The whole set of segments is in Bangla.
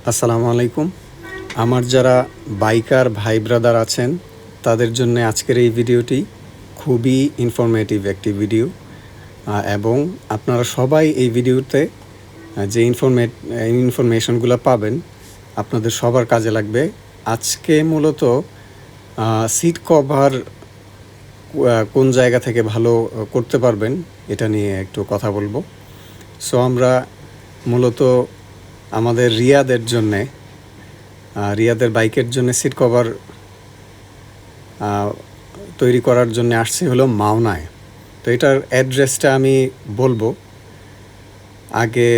আসসালামু আলাইকুম। আমার যারা বাইকার ভাই ব্রাদার আছেন তাদের জন্য আজকের এই ভিডিওটি খুবই ইনফরমেটিভ একটি ভিডিও এবং আপনারা সবাই এই ভিডিওতে যে ইনফরমেশনগুলো পাবেন আপনাদের সবার কাজে লাগবে। আজকে মূলত সিট কভার কোন জায়গা থেকে ভালো করতে পারবেন এটা নিয়ে একটু কথা বলবো। সো আমরা মূলত আমাদের রিয়াদের বাইকের জন্য সিট কভার তৈরি করার জন্য আসছি হলো মাওনায়। তো এটার অ্যাড্রেসটা আমি বলবো, আগে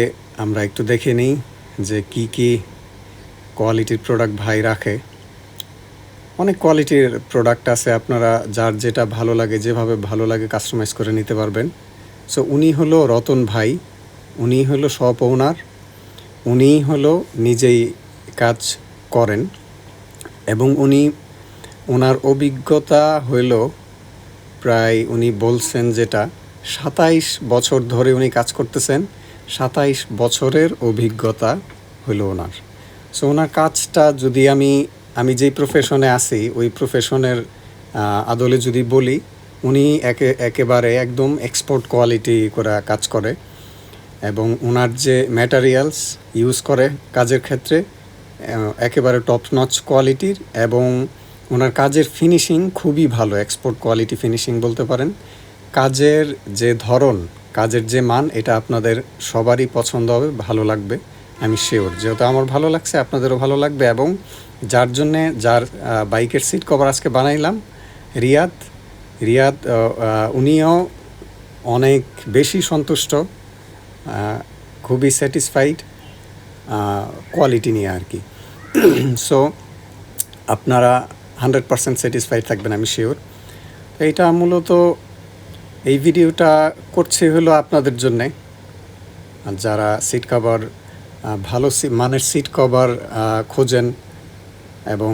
আমরা একটু দেখে নিই যে কি কি কোয়ালিটির প্রোডাক্ট ভাই রাখে। অনেক কোয়ালিটির প্রোডাক্ট আছে, আপনারা যার যেটা ভালো লাগে যেভাবে ভালো লাগে কাস্টমাইজ করে নিতে পারবেন। সো উনি হলো রতন ভাই, উনি হলো শপ ওনার, উনি হলো নিজেই কাজ করেন এবং ওনার অভিজ্ঞতা হইল প্রায়, উনি বলছেন যেটা 27 বছর ধরে উনি কাজ করতেছেন। 27 বছরের অভিজ্ঞতা হইল ওনার। সো ওনার কাজটা যদি আমি যেই প্রফেশনে আছি ওই প্রফেশনের আদলে যদি বলি, উনি একেবারে একদম এক্সপোর্ট কোয়ালিটি করে কাজ করে এবং ওনার যে ম্যাটেরিয়ালস ইউজ করে কাজের ক্ষেত্রে একেবারে টপ নচ কোয়ালিটির, এবং ওনার কাজের ফিনিশিং খুবই ভালো, এক্সপোর্ট কোয়ালিটি ফিনিশিং বলতে পারেন। কাজের যে ধরন, কাজের যে মান, এটা আপনাদের সবারই পছন্দ হবে, ভালো লাগবে আমি শিওর। যেহেতু আমার ভালো লাগছে আপনাদেরও ভালো লাগবে। এবং যার বাইকের সিট কভার আজকে বানাইলাম, রিয়াদ উনিও অনেক বেশি সন্তুষ্ট, খুবই স্যাটিসফাইড কোয়ালিটি নিয়ে আর কি। সো আপনারা 100% স্যাটিসফাইড থাকবেন আমি শিওর। এইটা মূলত এই ভিডিওটা করছে হলো আপনাদের জন্যে, যারা সিট কভার ভালো মানের সিট কভার খোঁজেন এবং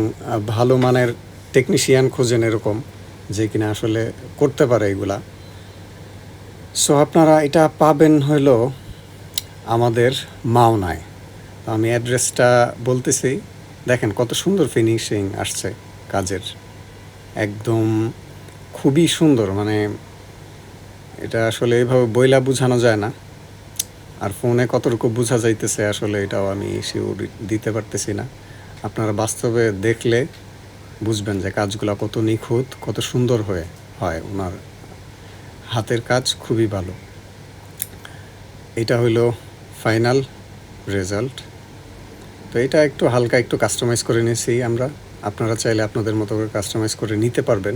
ভালো মানের টেকনিশিয়ান খোঁজেন, এরকম যে কিনা আসলে করতে পারে এগুলা। সো আপনারা এটা পাবেন হলো আমাদের মাওনায়। আমি অ্যাড্রেসটা বলতেছি, দেখেন কত সুন্দর ফিনিশিং আসছে কাজের, একদম খুবই সুন্দর। মানে এটা আসলে এইভাবে বইলা বোঝানো যায় না, আর ফোনে কতটুকু বোঝা যাইতেছে আসলে এটাও আমি শিওর দিতে পারতেছি না। আপনারা বাস্তবে দেখলে বুঝবেন যে কাজগুলো কত নিখুঁত, কত সুন্দর হয়। ওনার হাতের কাজ খুবই ভালো। এটা হইল ফাইনাল রেজাল্ট। তো এটা একটু হালকা একটু কাস্টমাইজ করে নিয়েছি আমরা, আপনারা চাইলে আপনাদের মতো করে কাস্টমাইজ করে নিতে পারবেন।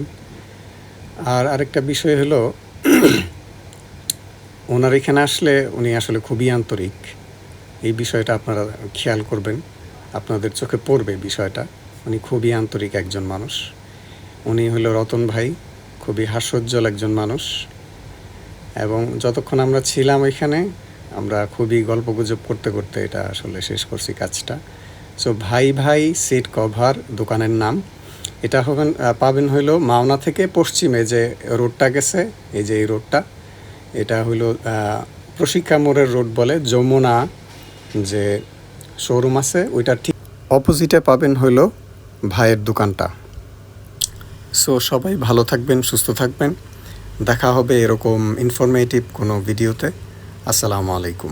আর আরেকটা বিষয় হলো ওনার এখানে আসলে উনি আসলে খুবই আন্তরিক, এই বিষয়টা আপনারা খেয়াল করবেন, আপনাদের চোখে পড়বে বিষয়টা। উনি খুবই আন্তরিক একজন মানুষ। উনি হলো রতন ভাই, খুবই হাস্যোজ্জ্বল একজন মানুষ। এবং যতক্ষণ আমরা ছিলাম ওইখানে, আমরা খুবই গল্পগুজব করতে করতে এটা আসলে শেষ করছি কাজটা। সো ভাই সিট কভার দোকানের নাম। এটা পাবেন হইলো মাওনা থেকে পশ্চিমে যে রোডটা গেছে, এই যে এই রোডটা, এটা হইলো প্রশিক্ষা মোড়ের রোড বলে, যমুনা যে শোরুম আছে ওইটার ঠিক অপোজিটে পাবেন হইলো ভাইয়ের দোকানটা। সো সবাই ভালো থাকবেন, সুস্থ থাকবেন। দেখা হবে এরকম ইনফরমেটিভ কোনো ভিডিওতে। আসসালামু আলাইকুম।